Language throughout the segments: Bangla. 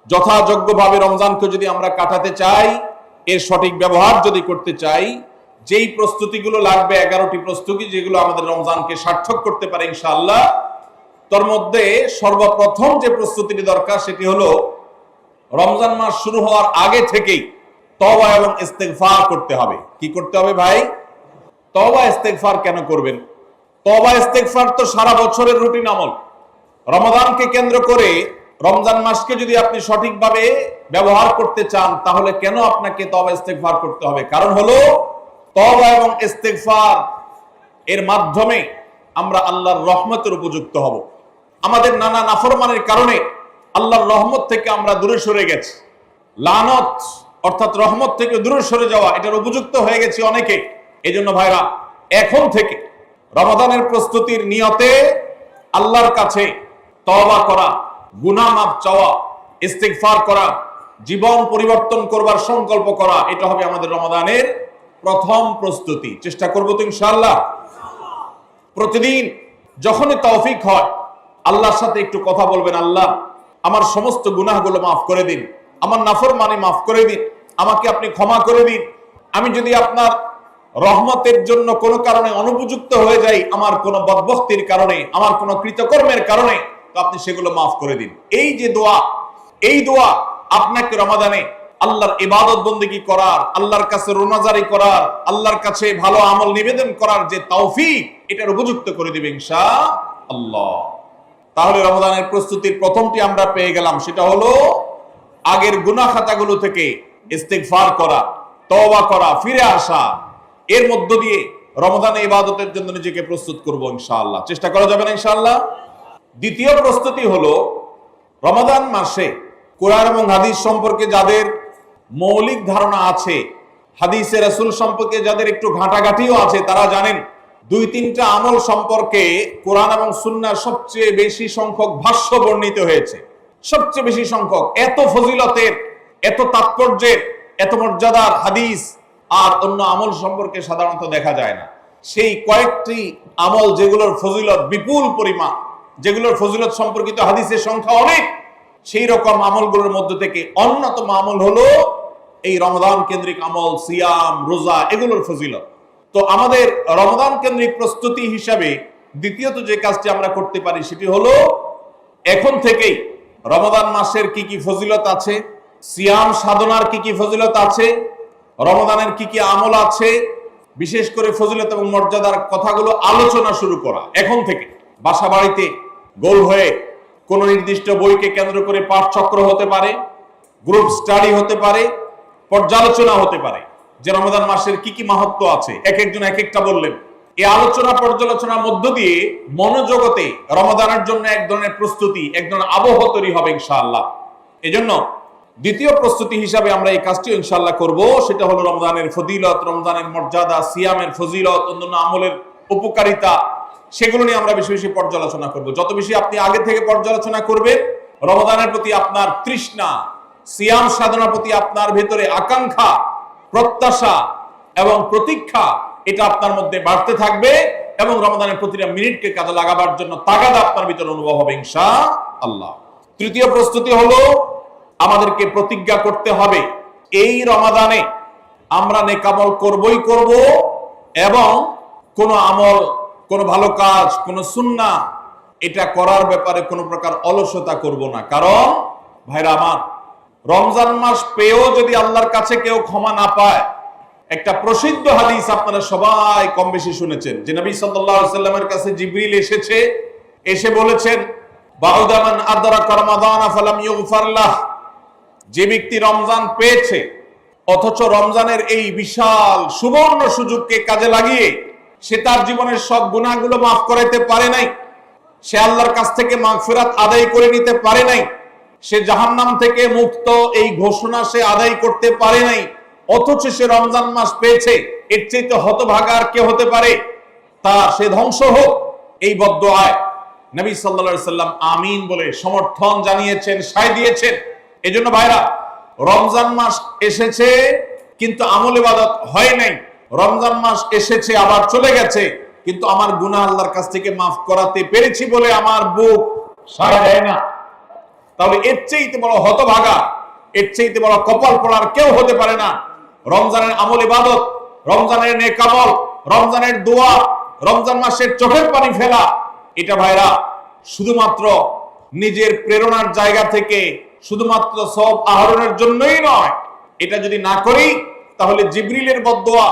যথাযোগ্যভাবে রমজানকে যদি আমরা কাটাতে চাই, এর সঠিক ব্যবহার যদি করতে চাই, যেই প্রস্তুতিগুলো লাগবে 11টি প্রস্তুতি, যেগুলো আমাদের রমজানকে সার্থক করতে পারে ইনশাআল্লাহ, তার মধ্যে সর্বপ্রথম যে প্রস্তুতিটি দরকার সেটি হলো রমজান মাস শুরু হওয়ার আগে থেকেই তওবা এবং ইস্তেগফার করতে হবে। কি করতে হবে ভাই? তওবা ইস্তেগফার কেন করবেন? তওবা ইস্তেগফার তো সারা বছরের রুটিন আমল। রমাদানকে কেন্দ্র করে রমজান মাসকে যদি আপনি সঠিকভাবে ব্যবহার করতে চান, তাহলে কেন আপনাকে তওবা ইস্তেগফার করতে হবে? কারণ হলো তওবা এবং ইস্তেগফার এর মাধ্যমে আমরা আল্লাহর রহমতের উপযুক্ত হব। আমাদের নানা নাফরমানের কারণে আল্লাহর রহমত থেকে আমরা দূরে সরে গেছি। লানত অর্থাৎ রহমত থেকে দূরে সরে যাওয়া, এটার উপযুক্ত হয়ে গেছি অনেকে। এই জন্য ভাইরা, এখন থেকে রমাদানের প্রস্তুতির নিয়তে আল্লাহর কাছে তওবা করা, গুনাহ মাফ চাওয়া, ইস্তেগফার করা, জীবন পরিবর্তন করবার সংকল্প করা, এটা হবে আমাদের রমাদানের প্রথম প্রস্তুতি। চেষ্টা করব তো ইনশাআল্লাহ। প্রতিদিন যখনই তৌফিক হয় আল্লাহর সাথে একটু কথা বলবেন, আল্লাহ আমার সমস্ত গুনাহগুলো মাফ করে দিন, আমার নাফরমানি মাফ করে দিন, আমাকে আপনি ক্ষমা করে দিন। আমি যদি আপনার রহমতের জন্য কোনো কারণে অনুপযুক্ত হয়ে যাই, আমার কোনো বদবখতির কারণে, আমার কোনো কৃতকর্মের কারণে, তো আপনি সেগুলো মাফ করে দিন। এই যে দোয়া, এই দোয়া আপনাকে রমাদানে আল্লাহর ইবাদত বন্দেগী করার, আল্লাহর কাছে রোনাজারি করার, আল্লাহর কাছে ভালো আমল নিবেদন করার যে তৌফিক, এটার উপযুক্ত করে দিবে ইনশাআল্লাহ। তাহলে রমাদানের প্রস্তুতির প্রথমটি আমরা পেয়ে গেলাম, সেটা হলো আগের গুনাহ খাতাগুলো থেকে ইস্তেগফার করা, তওবা করা, ফিরে আসা। এর মধ্য দিয়ে রমাদানে ইবাদতের জন্য নিজেকে প্রস্তুত করব ইনশাআল্লাহ। চেষ্টা করা যাবে না ইনশাআল্লাহ। দ্বিতীয় প্রস্তুতি হলো রমাদান মাসে কোরআন এবং হাদিস সম্পর্কে যাদের মৌলিক ধারণা আছে, হাদিসে রাসূল সম্পর্কে যাদের একটু ঘাটাঘাটিও আছে, তারা জানেন 2-3টা আমল সম্পর্কে কোরআন এবং সুন্নাহর সবচেয়ে বেশি সংখ্যক ভাষ্য বর্ণিত হয়েছে। সবচেয়ে বেশি সংখ্যক, এত ফজিলতের, এত তাৎপর্যের, এত মর্যাদার হাদিস আর অন্য আমল সম্পর্কে সাধারণত দেখা যায় না। সেই কয়েকটি আমল যেগুলোর ফজিলত বিপুল পরিমাণ, যেগুলোর ফজিলত সম্পর্কিত হাদিসের সংখ্যা অনেক, সেই রকম আমলগুলোর মধ্যে থেকে অন্যতম আমল হলো এই রমাদান কেন্দ্রিক আমল, সিয়াম, রোজা, এগুলোর ফজিলত। তো আমাদের রমাদান কেন্দ্রিক প্রস্তুতি হিসাবে দ্বিতীয়ত যে কাজটি আমরা করতে পারি সেটি হলো এখন থেকেই রমাদান মাসের কি কি ফজিলত আছে, সিয়াম সাধনার কি কি ফজিলত আছে, রমাদানের কি কি আমল আছে, বিশেষ করে ফজিলত এবং মর্যাদার কথাগুলো আলোচনা শুরু করা। এখন থেকে বাসা বাড়িতে গোল হয়ে কোন নির্দিষ্ট বইকে কেন্দ্র করে পাঠচক্র হতে পারে, গ্রুপ স্টাডি হতে পারে, পর্যালোচনা হতে পারে যে রমাদান মাসের কি কি মাহাত্ম্য আছে, এক একজন এক একটা বললেন। এই আলোচনা পর্যালোচনার মধ্য দিয়ে মনোজগতে রমাদানের জন্য এক ধরনের প্রস্তুতি, এক ধরনের আবহ তৈরি হবে ইনশাআল্লাহ। এজন্য দ্বিতীয় প্রস্তুতি হিসাবে আমরা এই কাজটি ইনশাআল্লাহ করব, সেটা হলো রমজানের ফজিলত, রমজানের মর্যাদা, সিয়ামের ফজিলত, অন্যান্য আমলের উপকারিতা, সেগুলো নিয়ে আমরা বেশি বেশি পর্যালোচনা করব। যত বেশি আপনি আগে থেকে পর্যালোচনা করবেন, রমাদানের প্রতি আপনার তৃষ্ণা, সিয়াম সাধনার প্রতি আপনার ভেতরে আকাঙ্ক্ষা, প্রত্যাশা এবং প্রতীক্ষা, এটা আপনার মধ্যে বাড়তে থাকবে এবং রমাদানের প্রতিটা মিনিটকে কাজে লাগাবার জন্য তাগাদা আপনার ভিতরে অনুভব হবে ইনশাআল্লাহ। তৃতীয় প্রস্তুতি হলো আমাদেরকে প্রতিজ্ঞা করতে হবে এই রমাদানে আমরা নেকামল করবই করব এবং কোনো আমল, কোনো ভালো কাজ, কোনো সুন্নাহ, এটা করার ব্যাপারে কোনো প্রকার অলসতা করব না। কারণ ভাইরা আমার, রমজান মাস পেয়েও যদি আল্লাহর কাছে কেউ ক্ষমা না পায়, একটা প্রসিদ্ধ হাদিস আপনারা সবাই কম বেশি শুনেছেন যে নবী সাল্লাল্লাহু আলাইহি ওয়াসাল্লামের কাছে জিবরিল এসেছে, এসে বলেছেন বাউদা মান আদরাকা রমাদান ফালাম ইগফার লাহ, যে ব্যক্তি রমজান পেয়েছে অথচ রমজানের এই বিশাল সুবর্ণ সুযোগকে কাজে লাগিয়ে সে তার জীবনের সব গুনাহগুলো মাফ করাইতে পারে নাই, সে আল্লাহর কাছ থেকে মাগফিরাত আদায় করে নিতে পারে নাই, সে জাহান্নাম থেকে মুক্ত এই ঘোষণা সে আদায় করতে পারে নাই, অথচ সে রমজান মাস পেয়েছে, এর চাইতে হতভাগা আর কে হতে পারে? সে ধ্বংস হোক, এই বদদুআয় নবী সাল্লাল্লাহু আলাইহি সাল্লাম আমিন বলে সমর্থন জানিয়েছেন, সায় দিয়েছেন। এজন্য ভাইরা, রমজান মাস এসেছে কিন্তু আমল ইবাদত হয় নাই, রমজান মাস এসেছে আবার চলে গেছে কিন্তু আমার গুনাহ আল্লাহর কাছ থেকে মাফ করাতে পেরেছি বলে আমার বুক সায় দেয় না, তাহলে এর চেয়ে বড় হতভাগা, এর চেয়ে বড় কপাল পড়ার কেউ হতে পারে না। রমজানের আমল ইবাদত, রমজানের নেক আমল, রমজানের দোয়া, রমজান মাসের চোখের পানি ফেলা, এটা ভাইরা শুধুমাত্র নিজের প্রেরণার জায়গা থেকে শুধুমাত্র সব আহরণের জন্যই নয়। এটা যদি না করি তাহলে জিবরিলের বদদোয়া,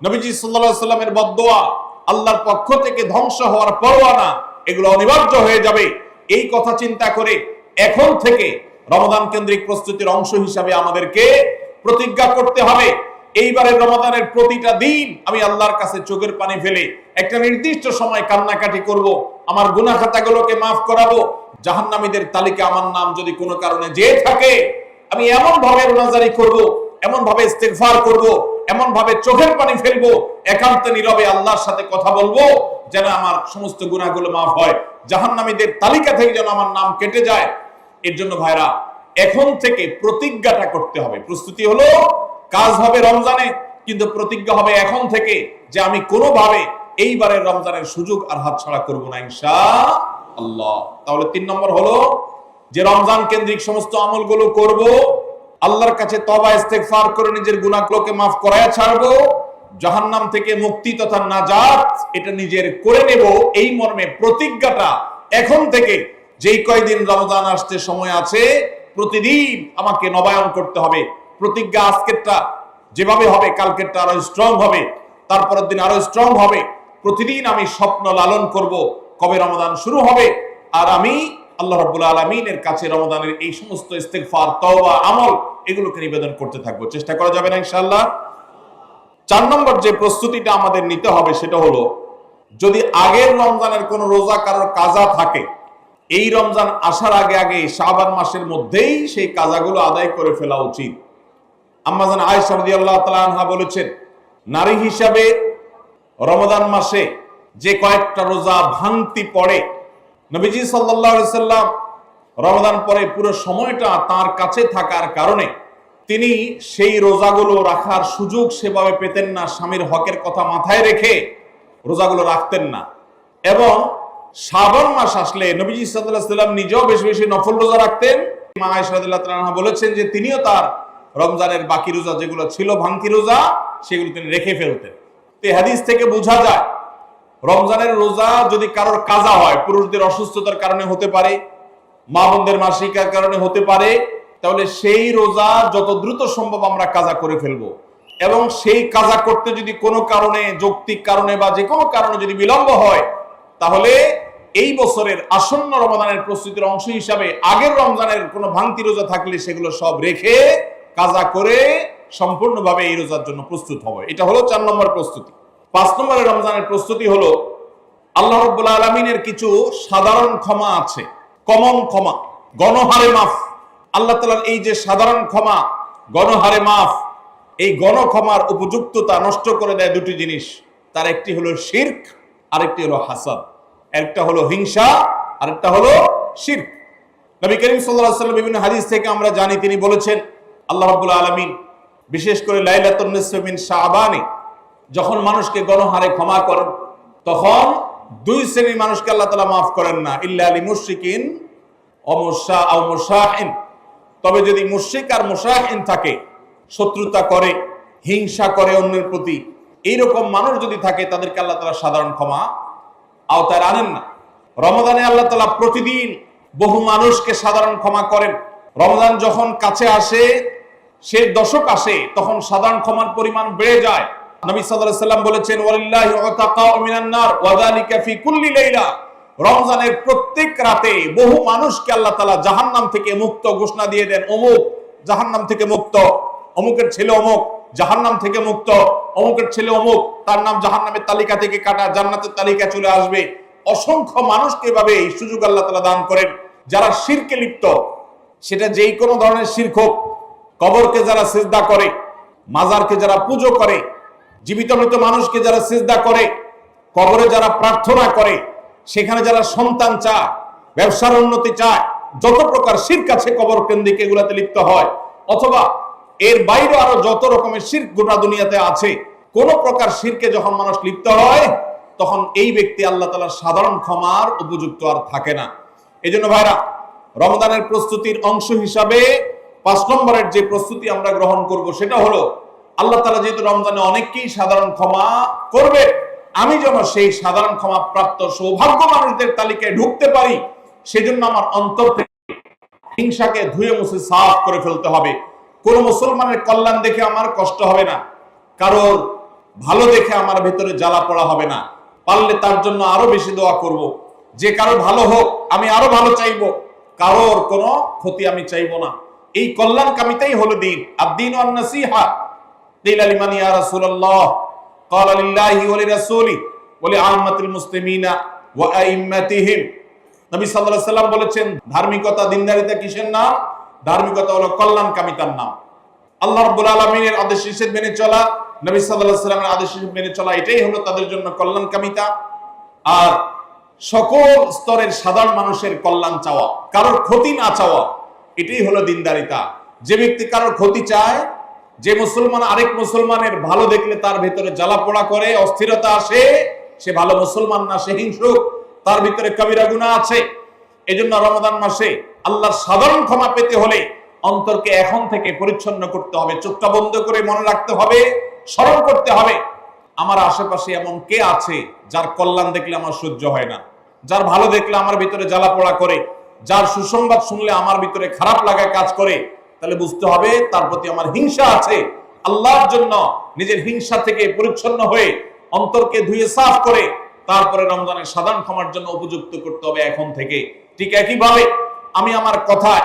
নবীজি সাল্লাল্লাহু আলাইহি সাল্লামের বদদোয়া, আল্লাহর পক্ষ থেকে ধ্বংস হওয়ার পরোয়ানা, এগুলো অনিবার্য হয়ে যাবে। এই কথা চিন্তা করে এখন থেকে রমাদান কেন্দ্রিক প্রস্তুতির অংশ হিসাবে আমাদেরকে প্রতিজ্ঞা করতে হবে, এইবারের রমাদানের প্রতিটা দিন আমি আল্লাহর কাছে চোখের পানি ফেলে একটা নির্দিষ্ট সময় কান্নাকাটি করব, আমার গুনাহ খাতাগুলোকে মাফ করাবো। জাহান্নামীদের তালিকা আমার নাম যদি কোনো কারণে যেয়ে থাকে, আমি এমন ভাবে রোনাজারি করব, এমন ভাবে ইস্তেগফার করব, এমন ভাবে চোখের পানি ফেলবো, একান্তে নীরবে আল্লাহর সাথে কথা বলবো, যেন আমার সমস্ত গুনাহগুলো মাফ হয়, জাহান্নামীদের তালিকা থেকে যেন আমার নাম কেটে যায়। এর জন্য ভাইরা এখন থেকে প্রতিজ্ঞাটা করতে হবে। প্রস্তুতি হলো কাজ হবে রমজানে, কিন্তু প্রতিজ্ঞা হবে এখন থেকে যে আমি কোনোভাবে এইবারের রমজানের সুযোগ আর হাতছাড়া করব না ইনশাআল্লাহ। তাহলে 3 নম্বর হলো যে রমজান কেন্দ্রিক সমস্ত আমলগুলো করব, আল্লাহর কাছে তওবা ইস্তেগফার করে নিজের গুনাহগুলোকে মাফ করায়া ছাড়বো, জাহান্নাম থেকে মুক্তি তথা নাজাত এটা নিজের করে নেব। এই মর্মে প্রতিজ্ঞাটা এখন থেকে, যেই কয়দিন রমজান আসতে সময় আছে, প্রতিদিন আমাকে নবায়ন করতে হবে। প্রতিজ্ঞা আজকেরটা যেভাবে হবে, কালকেরটা আরো স্ট্রং হবে, তারপরের দিন আরো স্ট্রং হবে। প্রতিদিন আমি স্বপ্ন লালন করব কবে রমাদান শুরু হবে, আর আমি আল্লাহ রাব্বুল আলামিনের কাছে রমাদানের এই সমস্ত ইস্তেগফার, তওবা, আমল এগুলোকে নিবেদন করতে থাকবো। চেষ্টা করা যাবে না ইনশাআল্লাহ। 4 নম্বর যে প্রস্তুতিটা আমাদের নিতে হবে সেটা হলো, যদি আগের রমজানের কোনো রোজা কারোর কাজা থাকে, এই রমজান আসার আগে আগে শাবান মাসের মধ্যেই সেই কাজাগুলো আদায় করে ফেলা উচিত। আম্মা জান আয়েশা রাদিয়াল্লাহু তাআলা আনহা বলেছেন, নারী হিসাবে রমাদান মাসে যে কয়েকটা রোজা ভাঙতি পড়ে, নবীজি সাল্লাল্লাহু আলাইহি সাল্লাম রমাদান পরে পুরো সময়টা তার কাছে থাকার কারণে তিনি সেই রোজাগুলো রাখার সুযোগ সেভাবে পেতেন না। স্বামীর হকের কথা মাথায় রেখে রোজাগুলো রাখতেন না। এবং শাবান মাস আসলে নবীজি সাল্লাল্লাহু আলাইহি সাল্লাম নিজেও বেশি বেশি নফল রোজা রাখতেন। মা আয়েশা রাদিয়াল্লাহু তাআলা আনহা বলেছেন যে তিনিও তার রমজানের বাকি রোজা যেগুলো ছিল ভাঙতি রোজা, সেগুলো তিনি রেখে ফেলতেন। এই হাদিস থেকে বোঝা যায় রমজানের রোজা যদি কারোর কাজা হয়, পুরুষদের অসুস্থতার কারণে হতে পারে, মা বোনদের মাসিকার কারণে হতে পারে, তাহলে সেই রোজা যত দ্রুত সম্ভব আমরা কাজা করে ফেলবো। এবং সেই কাজা করতে যদি কোনো কারণে, যৌক্তিক কারণে বা যে কোনো কারণে যদি বিলম্ব হয়, তাহলে এই বছরের আসন্ন রমাদানের প্রস্তুতির অংশ হিসাবে আগের রমজানের কোনো ভাঙতি রোজা থাকলে সেগুলো সব রেখে কাজা করে সম্পূর্ণভাবে এই রোজার জন্য প্রস্তুত হবে। এটা হলো 4 নম্বর প্রস্তুতি। 5 নম্বরের রমজানের প্রস্তুতি হলো, আল্লাহ রাব্বুল আলামিনের কিছু সাধারণ ক্ষমা আছে, কমন ক্ষমা, গণহারে মাফ। আল্লাহ তাআলার এই যে সাধারণ ক্ষমা, গণহারে মাফ, এই গণক্ষমার উপযুক্ততা নষ্ট করে দেয় দুটি জিনিস। তার একটি হলো শিরক, আরেকটি হলো হাসাদ। একটা হলো হিংসা, আরেকটা হলো শিরক। নবী করিম সাল্লাল্লাহু আলাইহি ওয়াসাল্লাম বিভিন্ন হাদিস থেকে আমরা জানি, তিনি বলেছেন আল্লাহ রাব্বুল আলামিন বিশেষ করে লাইলাতুন নিসফি মিন শাবানে যখন মানুষকে গণহারে ক্ষমা করেন, তখন 2 শ্রেণীর মানুষকে আল্লাহ তাআলা মাফ করেন না, ইল্লা লিল মুশরিকিন ও মুশাহিন। তবে যদি মুশরিক আর মুশাহিন থাকে, শত্রুতা করে, হিংসা করে অন্যের প্রতি, এইরকম মানুষ যদি থাকে, তাদেরকে আল্লাহ তাআলা সাধারণ ক্ষমা আওতায় আনেন না। রমাদানে আল্লাহ তাআলা প্রতিদিন বহু মানুষকে সাধারণ ক্ষমা করেন। রমজান যখন কাছে আসে, সে দশক আসে, তখন সাধারণ ক্ষমার পরিমাণ বেড়ে যায়। নবী সাল্লাল্লাহু আলাইহি সাল্লাম বলেছেন, ওয়ালিল্লাহি উতাকাউ মিনান নার ওয়া যালিকা ফি কুল্লি লাইলা। রমজানের প্রত্যেক রাতে বহু মানুষকে আল্লাহ তাআলা জাহান্নাম থেকে মুক্ত ঘোষণা দিয়ে দেন। অমুক জাহান্নাম থেকে মুক্ত, অমুকের ছেলে অমুক জাহান্নাম থেকে মুক্ত, অমুকের ছেলে অমুক, তার নাম জাহান্নামের তালিকা থেকে কাটা, জান্নাতের তালিকা চলে আসবে। অসংখ্য মানুষকে এভাবে এই সুযোগ আল্লাহ তাআলা দান করেন। যারা শিরকে লিপ্ত, সেটা যেই কোনো ধরনের শিরক হোক, কবরকে যারা সিজদা করে, মাজারকে যারা পুজো করে, জীবিত মৃত মানুষকে যারা সিজদা করে, কবরে যারা প্রার্থনা করে, সেখানে যারা সন্তান চায়, ব্যবসার উন্নতি চায়, যত প্রকার শিরক আছে কবর কেন্দ্রিক এগুলাতে লিপ্ত হয়, অথবা এর বাইরে আরো যত রকমের শিরক গোটা দুনিয়াতে আছে, কোন প্রকার শিরকে যখন মানুষ লিপ্ত হয়, তখন এই ব্যক্তি আল্লাহ তাআলার সাধারণ ক্ষমার উপযুক্ত আর থাকে না। এই জন্য ভাইরা, রমজানের প্রস্তুতির অংশ হিসাবে 5 নম্বরের যে প্রস্তুতি আমরা গ্রহণ করব সেটা হলো, আল্লাহ তাআলা যেহেতু রমজানে অনেককেই সাধারণ ক্ষমা করবে, আমি যেন সেই সাধারণ ক্ষমা প্রাপ্ত সৌভাগ্য মানুষদের তালিকায় ঢুকতে পারি, সেজন্য আমার অন্তর থেকে হিংসাকে ধুয়ে মুছে সাফ করে ফেলতে হবে। কোন মুসলমানের কল্যাণ দেখে আমার কষ্ট হবে না, কারোর ভালো দেখে আমার ভেতরে জ্বালা পড়া হবে না। পারলে তার জন্য আরো বেশি দোয়া করব, যে কারো ভালো হোক আমি আরো ভালো চাইবো, কারোর কোনো ক্ষতি আমি চাইবো না। এই কল্যাণ কামিতাই হলো দিন। আদ-দীনু আন-নাসীহা। কিলা লিমান ইয়া রাসূলুল্লাহ? ক্বালা লিল্লাহি ওয়া লিরাসূলিহি ওয়া লিআম্মাতিল মুসলিমিনা ওয়া আইম্মাতিহিম। নবী সাল্লাল্লাহু আলাইহি সাল্লাম বলেছেন, ধার্মিকতা, দিনদারিতা কিসের নাম? ধার্মিকতা হলো কল্যাণ কামিতার নাম। আল্লাহ রাব্বুল আলামিনের আদেশ নিষেধ মেনে চলা, নবী সাল্লাল্লাহু আলাইহি সাল্লামের আদেশ নিষেধ মেনে চলা, এটাই হলো তাদের জন্য কল্যাণ কামিতা। আর সকল স্তরের সাধারণ মানুষের কল্যাণ চাওয়া, কারোর ক্ষতি না চাওয়া, এটাই হলো দিনদারিতা। যে ব্যক্তি কারোর ক্ষতি চায়, যে মুসলমান আরেক মুসলমানের ভালো দেখলে তার ভেতরে জ্বালা পোড়া করে, অস্থিরতা আসে, সে ভালো মুসলমান না, সে হিংসুক, তার ভিতরে কবিরা গুনাহ আছে। এজন্য রমাদান মাসে আল্লাহর সাধারণ ক্ষমা পেতে হলে অন্তরকে এখন থেকে পরিচ্ছন্ন করতে হবে, চোখটা বন্ধ করে মনে রাখতে হবে, স্মরণ করতে হবে, আমার আশেপাশে এমন কে আছে যার কল্যাণ দেখলে আমার সহ্য হয় না, যার ভালো দেখলে আমার ভিতরে জ্বালা পোড়া করে, যার সুসংবাদ শুনলে আমার ভিতরে খারাপ লাগা কাজ করে, তাহলে বুঝতে হবে তার প্রতি আমার হিংসা আছে। আল্লাহর জন্য নিজের হিংসা থেকে পরিচ্ছন্ন হয়ে অন্তরকে ধুয়ে সাফ করে তারপরে রমজানের সাধারণ ক্ষমার জন্য উপযুক্ত করতে হবে এখন থেকে। ঠিক একইভাবে আমি আমার কথায়,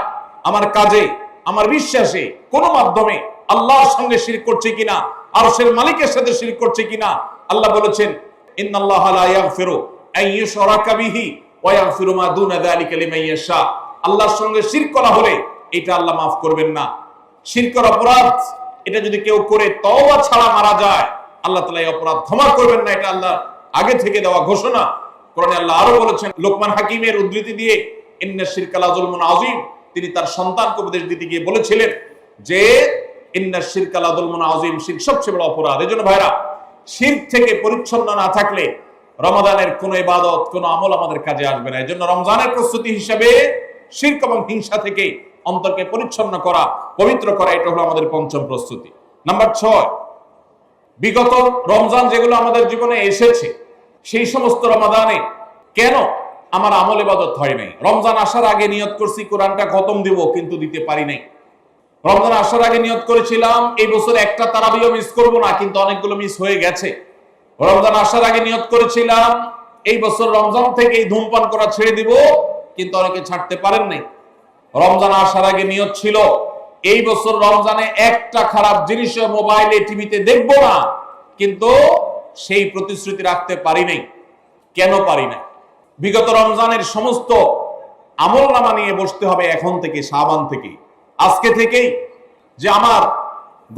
আমার কাজে, আমার বিশ্বাসে কোনো মাধ্যমে আল্লাহর সঙ্গে শিরক করছি কিনা, আরশের মালিকের সাথে শিরক করছি কিনা, আল্লাহ বলেছেন, ইন্নাল্লাহা লা ইয়াগফিরু আন ইউশরাকা বিহি ওয়া ইয়াগফিরু মা দুনা যালিকা লিমান ইয়াশা। আল্লাহর সঙ্গে শিরক করা হলে এটা আল্লাহ মাফ করবেন না। শিরকের অপরাধ এটা যদি কেউ করে তওবা ছাড়া মারা যায়, আল্লাহ তাআলা এই অপরাধ ক্ষমা করবেন না, এটা আল্লাহ আগে থেকে দেওয়া ঘোষণা। কোরআনে আল্লাহ আরো বলেছেন, লোকমান হাকিমের উদ্ধৃতি দিয়ে, ইন্নাশ শিরকা লা যুলমুন আযীম, তিনি তার সন্তানকে উপদেশ দিতে গিয়ে বলেছিলেন যে ইন্নাশ শিরকা লা যুলমুন আযীম, শিরক সবচেয়ে বড় অপরাধ। এজন্য ভাইরা, শিরক থেকে পরিচ্ছন্ন না থাকলে রমাদানের কোন ইবাদত, কোন আমল আমাদের কাজে আসবে না। এজন্য রমজানের প্রস্তুতি হিসেবে শিরক এবং হিংসা থেকে অন্তরকে পরিচ্ছন্ন করা, পবিত্র করা, এটা হলো আমাদের পঞ্চম প্রস্তুতি। নাম্বার 6, বিগত রমজান যেগুলো আমাদের জীবনে এসেছে, সেই সমস্ত রমাদানে কেন আমার আমল ইবাদত হয় নাই? রমজান আসার আগে নিয়ত করছি কোরআনটা খতম দিব, কিন্তু দিতে পারি নাই। রমজান আসার আগে নিয়ত করেছিলাম এই বছর একটা তারাবিও মিস করব না, কিন্তু অনেকগুলো মিস হয়ে গেছে। রমজান আসার আগে নিয়ত করেছিলাম এই বছর রমজান থেকে ধূমপান করা ছেড়ে দিব, কিন্তু অনেকে ছাড়তে পারেন নাই। রমজান আসার আগে নিয়ত ছিল এই বছর রমজানে একটা খারাপ জিনিসও মোবাইলে, টিভিতে দেখব না, কিন্তু সেই প্রতিশ্রুতি রাখতে পারি নাই। কেন পারি নাই? বিগত রমজানের সমস্ত আমলনামা নিয়ে বসতে হবে এখন থেকে, শাবান থেকে, আজকে থেকেই, যে আমার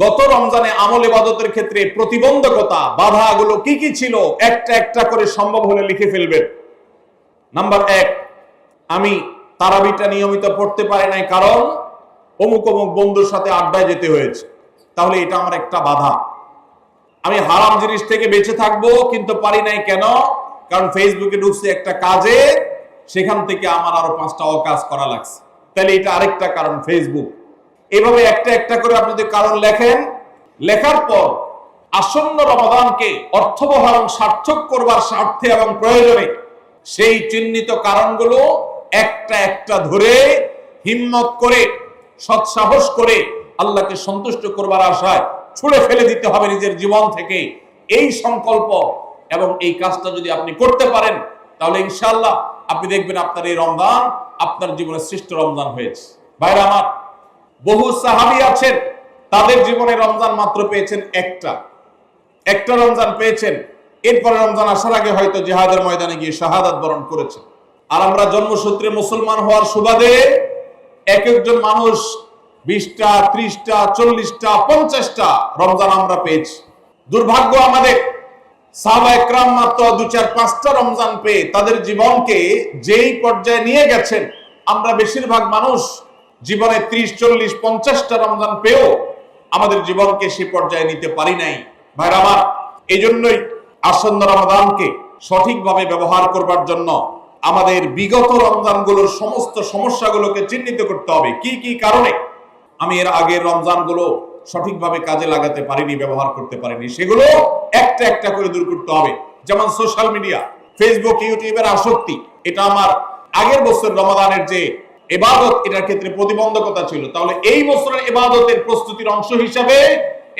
গত রমজানে আমল ইবাদতের ক্ষেত্রে প্রতিবন্ধকতা, বাধাগুলো কি কি ছিল, একটা একটা করে সম্ভব হলে লিখে ফেলবেন। নাম্বার 1, আমি তারাবিটা নিয়মিত পড়তে পারি নাই, কারণ অমুক অমুক বন্ধুর সাথে আড্ডায় যেতে হয়েছে, তাহলে এটা আমার একটা বাধা। আমি হারাম জিনিস থেকে বেঁচে থাকবো, কিন্তু পারি নাই, কেন? কারণ ফেসবুকে ঢুকছে একটা কাজে, সেখান থেকে আমার আরো 5টা অকাজ করা লাগছে, তাহলে এটা আরেকটা কারণ, ফেসবুক। এভাবে একটা একটা করে আপনি যদি কারণ লেখেন, লেখার পর আসন্ন রমাদানকে অর্থবহ এবং সার্থক করবার স্বার্থে এবং প্রয়োজনে সেই চিহ্নিত কারণগুলো একটা একটা ধরে হিম্মত করে, সৎসাহস করে আল্লাহকে সন্তুষ্ট করবার আশায় ছুঁড়ে ফেলে দিতে হবে নিজের জীবন থেকে। এই সংকল্প এবং এই কাজটা যদি আপনি করতে পারেন, তাহলে ইনশাআল্লাহ আপনি দেখবেন আপনার এই রমজান আপনার জীবনে শ্রেষ্ঠ রমজান হয়েছে। ভাইরা আমার, বহু সাহাবী আছেন, তাদের জীবনে রমজান মাত্র পেয়েছেন একটা রমজান পেয়েছেন, এরপরে রমজান আসার আগে হয়তো জিহাদের ময়দানে গিয়ে শাহাদাত বরণ করেছেন। আর আমরা জন্মসূত্রে মুসলমান হওয়ার সুবাদে এক একজন মানুষ 20টা, 30টা, 40টা, 50টা রমজান আমরা পেয়েছি। দুর্ভাগ্য আমাদের, সাহাবা একরাম মাত্র 2, 4, 5টা রমজান পেয়ে তাদের জীবনকে যেই পর্যায়ে নিয়ে গেছেন, আমরা বেশিরভাগ মানুষ জীবনে 30, 40, 50টা রমজান পেয়েও আমাদের জীবনকে সেই পর্যায়ে নিতে পারি নাই। ভাইরা আমার, এই জন্যই আসন্ন রমাদানকে সঠিকভাবে ব্যবহার করবার জন্য আমাদের বিগত রমজানগুলোর সমস্ত সমস্যাগুলোকে চিহ্নিত করতে হবে। কি কি কারণে আমি এর আগের রমজানগুলো সঠিকভাবে কাজে লাগাতে পারিনি, ব্যবহার করতে পারিনি, সেগুলো একটা একটা করে দূর করতে হবে। যেমন সোশ্যাল মিডিয়া, ফেসবুক, ইউটিউবের আসক্তি, এটা আমার আগের বছর রমাদানের যে ইবাদত, এটার ক্ষেত্রে প্রতিবন্ধকতা ছিল। তাহলে এই বছরের ইবাদতের প্রস্তুতির অংশ হিসাবে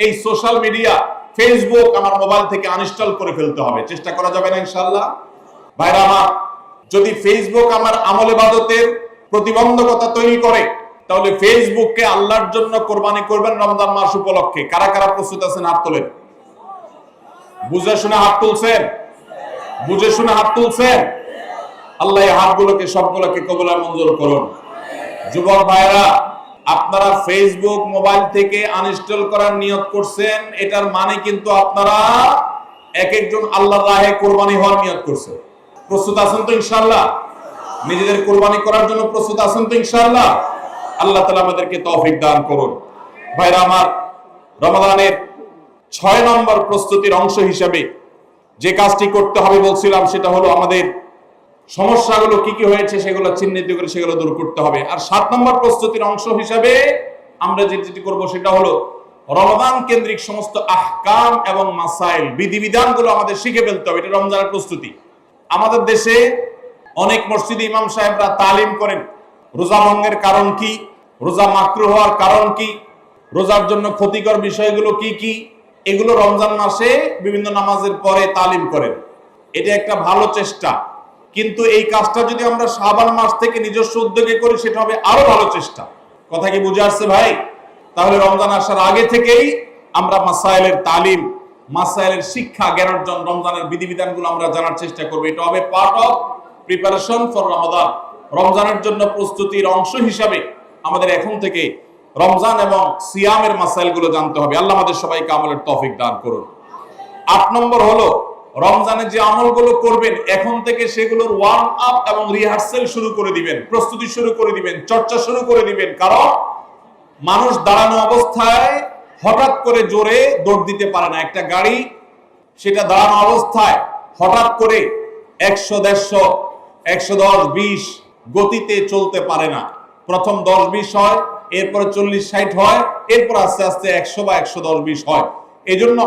এই সোশ্যাল মিডিয়া, ফেসবুক আমার মোবাইল থেকে আনইনস্টল করে ফেলতে হবে। চেষ্টা করা যাবে না ইনশাআল্লাহ? ভাইরা আমার, যদি ফেসবুক আমার আমল ইবাদতের প্রতিবন্ধকতা তৈরি করে, তাহলে ফেসবুককে আল্লাহর জন্য কোরবানি করবেন রমজান মাস উপলক্ষে। কারা কারা প্রস্তুত আছেন হাত তোলেন। বুঝে শুনে হাত তুলছেন? বুঝে শুনে হাত তুলছেন? আল্লাহ এই হাতগুলোকে সবগুলোকে কবুল আর মঞ্জুর করুন। যুবক ভাইরা, আপনারা ফেসবুক মোবাইল থেকে আনইনস্টল করার নিয়ত করছেন, এটার মানে কিন্তু আপনারা এক একজন আল্লাহর রাহে কোরবানি হওয়ার নিয়ত করছেন। প্রস্তুত আছেন তো ইনশাআল্লাহ? নিজেদের কোরবানি করার জন্য প্রস্তুত আছেন তো ইনশাআল্লাহ? আল্লাহ তাআলা আমাদেরকে তৌফিক দান করুন। ভাইরা আমার, রমাদানের 6 নম্বর প্রস্তুতির অংশ হিসেবে যে কাজটি করতে হবে বলছিলাম, সেটা হলো আমাদের সমস্যাগুলো কি কি হয়েছে সেগুলো চিহ্নিত করে সেগুলো দূর করতে হবে। আর 7 নম্বর প্রস্তুতির অংশ হিসেবে আমরা যেটি করব সেটা হলো রমাদান কেন্দ্রিক সমস্ত আহকাম এবং মাসাইল, বিধিবিধানগুলো আমাদের শিখে ফেলতে হবে। এটা রমজানের প্রস্তুতি। আমাদের দেশে অনেক মসজিদে ইমাম সাহেবরা তালিম করেন রোজা ভঙ্গের কারণ কি, রোজা মাকরুহ হওয়ার কারণ কি, রোজার জন্য ক্ষতিকর বিষয়গুলো কি কি, এগুলো রমজান মাসে বিভিন্ন নামাজের পরে তালিম করেন। এটা একটা ভালো চেষ্টা, কিন্তু এই কাজটা যদি আমরা শাবান মাস থেকে নিজস্ব উদ্যোগে করি সেটা হবে আরো ভালো চেষ্টা। কথা কি বুঝে আসছে ভাই? তাহলে রমজান আসার আগে থেকেই আমরা মাসাইলের তালিম, মাসাইলের শিক্ষা, জ্ঞান অর্জন, রমজানের বিধিবিধানগুলো আমরা জানার চেষ্টা করব। এটা হবে পার্ট অফ প্রিপারেশন ফর রমাদান। রমজানের জন্য প্রস্তুতির অংশ হিসাবে আমাদের এখন থেকে রমজান এবং সিয়ামের মাসাইলগুলো জানতে হবে। আল্লাহ আমাদের সবাইকে আমলের তৌফিক দান করুন। 8 নম্বর হলো রমজানে যে আমলগুলো করবেন এখন থেকে সেগুলোর ওয়ার্ম আপ এবং রিহার্সাল শুরু করে দিবেন, প্রস্তুতি শুরু করে দিবেন, চর্চা শুরু করে দিবেন। কারণ মানুষ দাঁড়ানো অবস্থায় হঠাৎ করে জোরে দৌড় দিতে পারে না। একটা গাড়ি সেটা দাঁড়ানো অবস্থায় হঠাৎ করে 100, 150, 110, 20 গতিতে চলতে পারে না। প্রথম 10, 20 হয়, এরপরে 40, 60 হয়, এরপর আস্তে আস্তে 100 বা 110, 20 হয়। এই জন্য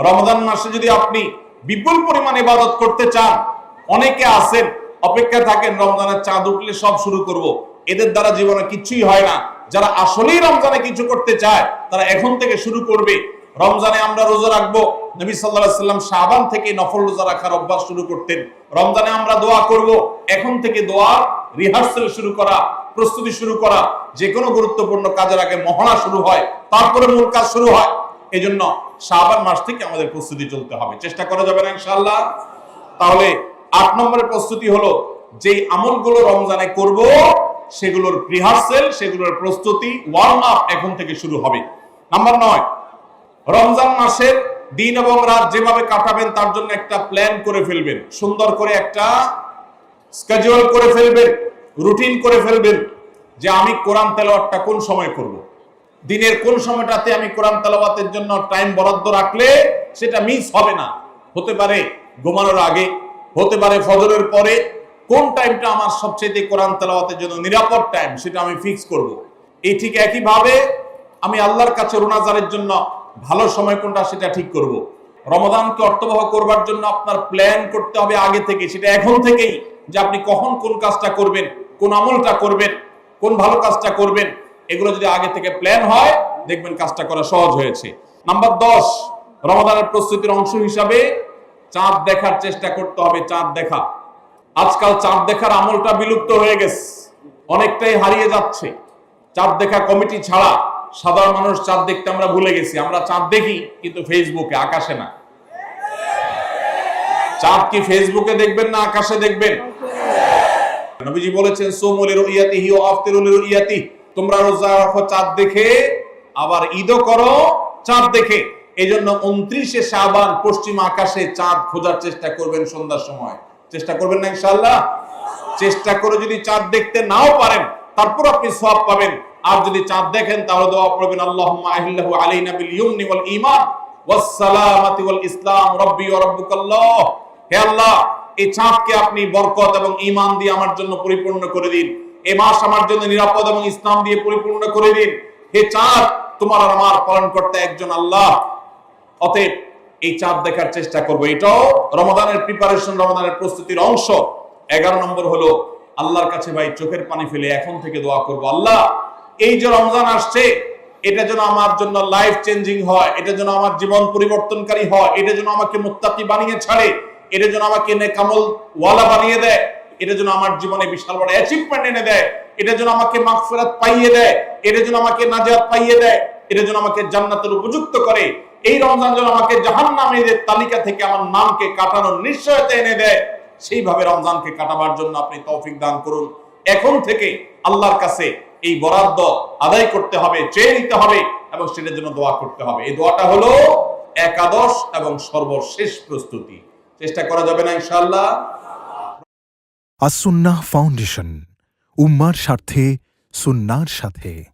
রমজান মাসে যদি আপনি বিপুল পরিমাণ ইবাদত করতে চান, অনেকে আছেন অপেক্ষা থাকেন রমজানের চাঁদ উঠলে সব শুরু করব। এদের দ্বারা জীবনে কিছুই হয় না। যারা আসলেই রমজানে কিছু করতে চায় তারা এখন থেকে শুরু করবে। রমজানে আমরা রোজা রাখবো, নবী সাল্লাল্লাহু আলাইহি সাল্লাম শাবান থেকে নফল রোজা রাখার অভ্যাস শুরু করতেন। রমজানে আমরা দোয়া করব, এখন থেকে দোয়া রিহার্সাল শুরু করা, প্রস্তুতি শুরু করা। যে কোনো গুরুত্বপূর্ণ কাজের আগে মহড়া শুরু হয়, তারপরে মূল কাজ শুরু হয়। এই জন্য শাবান মাস থেকে আমাদের প্রস্তুতি চলতে হবে। চেষ্টা করা যাবে না ইনশাআল্লাহ? তাহলে 8 নম্বরের প্রস্তুতি হলো যে আমলগুলো রমজানে করব সেগুলোর রিহার্সাল, সেগুলোর প্রস্তুতি, ওয়ার্ম আপ এখন থেকে শুরু হবে। নাম্বার 9, রমজান মাসের দিন এবং রাত যেভাবে কাটাবেন তার জন্য একটা প্ল্যান করে ফেলবেন। সুন্দর করে একটা স্কেডিউল করে ফেলবেন, রুটিন করে ফেলবেন যে আমি কোরআন তেলাওয়াতটা কোন সময় করব। দিনের কোন সময়টাতে আমি কোরআন তেলাওয়াতের জন্য টাইম বরাদ্দ রাখলে সেটা মিস হবে না। হতে পারে ঘুমানোর আগে, হতে পারে ফজরের পরে। কোন টাইমটা আমার সবচেয়ে কোরআন তেলাওয়াতের জন্য নিরাপদ টাইম সেটা আমি ফিক্স করব। এই ঠিক একইভাবে আমি আল্লাহর কাছে রোনাজারের জন্য ভালো সময় কোনটা সেটা ঠিক করব। রমাদানকে অর্থবহ করবার জন্য আপনার প্ল্যান করতে হবে আগে থেকে, সেটা এখন থেকেই, যে আপনি কখন কোন কাজটা করবেন, কোন আমলটা করবেন, কোন ভালো কাজটা করবেন। এগুলো যদি আগে থেকে প্ল্যান হয় দেখবেন কাজটা করা সহজ হয়েছে। নাম্বার 10, রমাদানের প্রস্তুতির অংশ হিসাবে চাঁদ দেখার চেষ্টা করতে হবে। চাঁদ দেখা, আজকাল চাঁদ দেখার আমলটা বিলুপ্ত হয়ে গেছে, অনেকটাই হারিয়ে যাচ্ছে। চাঁদ দেখা কমিটি ছাড়া সাধারণ মানুষ চাঁদ দেখতে আমরা ভুলে গেছি। আমরা চাঁদ দেখি কিন্তু ফেসবুকে, আকাশে না। চাঁদ কি ফেসবুকে দেখবেন না আকাশে দেখবেন? নবীজি বলেছেন সুমু লিরুইয়াতিহি ওয়া আফতিরু লিরুইয়াতিহি, তোমরা রোজা রাখো চাঁদ দেখে, আবার ঈদও করো চাঁদ দেখে। এইজন্য 29শে শাবান পশ্চিম আকাশে চাঁদ খোঁজার চেষ্টা করবেন সন্ধ্যার সময়। চেষ্টা করবেন না ইনশাআল্লাহ? চেষ্টা করে যদি চাঁদ দেখতে নাও পারেন তারপর আপনি সওয়াব পাবেন। আর যদি চাঁদ দেখেন তাহলে দোয়া করবেন আল্লাহুম্মা আহিল্লাহু আলাইনা বিল ইয়ুমনি ওয়াল ঈমান ওয়াস সালামাতি ওয়াল ইসলাম রাব্বি ওয়া রাব্বুকাল্লাহ। হে আল্লাহ, এই চাঁদকে আপনি বরকত এবং ঈমান দিয়ে আমার জন্য পরিপূর্ণ করে দিন। এই মাস আমার জন্য নিরাপদ এবং ইসলাম দিয়ে পরিপূর্ণ করে দিন। হে চাঁদ, তোমার আর আমার পালনকর্তা একজন আল্লাহ। অতএব এই চাঁদ দেখার চেষ্টা করব। এটাও রমাদানের প্রিপারেশন, রমাদানের প্রস্তুতির অংশ। 11 নম্বর হলো আল্লাহর কাছে ভাই চোখের পানি ফেলে এখন থেকে দোয়া করব, আল্লাহ এই যে রমজান আসছে এটা যেন আমার জন্য লাইফ চেঞ্জিং হয়, এটা যেন আমার জীবন পরিবর্তনকারী হয়, এটা যেন আমাকে মুত্তাকি বানিয়ে ছাড়ে, এটা যেন আমাকে নেকামল ওয়ালা বানিয়ে দেয়, এটা যেন আমার জীবনে বিশাল বড় অ্যাচিভমেন্ট এনে দেয়, এটা যেন আমাকে মাগফিরাত পাইয়ে দেয়, এটা যেন আমাকে নাজাত পাইয়ে দেয়, এটা যেন আমাকে জান্নাতের উপযুক্ত করে। এই রমজান যেন আমাকে জাহান্নামীদের তালিকা থেকে আমার নামকে কাটানোর নিশ্চয়তা এনে দেয়। সেইভাবে রমজানকে কাটাবার জন্য আপনি তৌফিক দান করুন। এখন থেকে আল্লাহর কাছে এই বরাদ্দ আদায় করতে হবে, চেয়ে নিতে হবে এবং সেটার জন্য দোয়া করতে হবে। এই দোয়াটা হলো একাদশ এবং সর্বশেষ প্রস্তুতি। চেষ্টা করা যাবে না ইনশাআল্লাহ? আস-সুন্নাহ ফাউন্ডেশন, উম্মার স্বার্থে সুন্নাহর সাথে।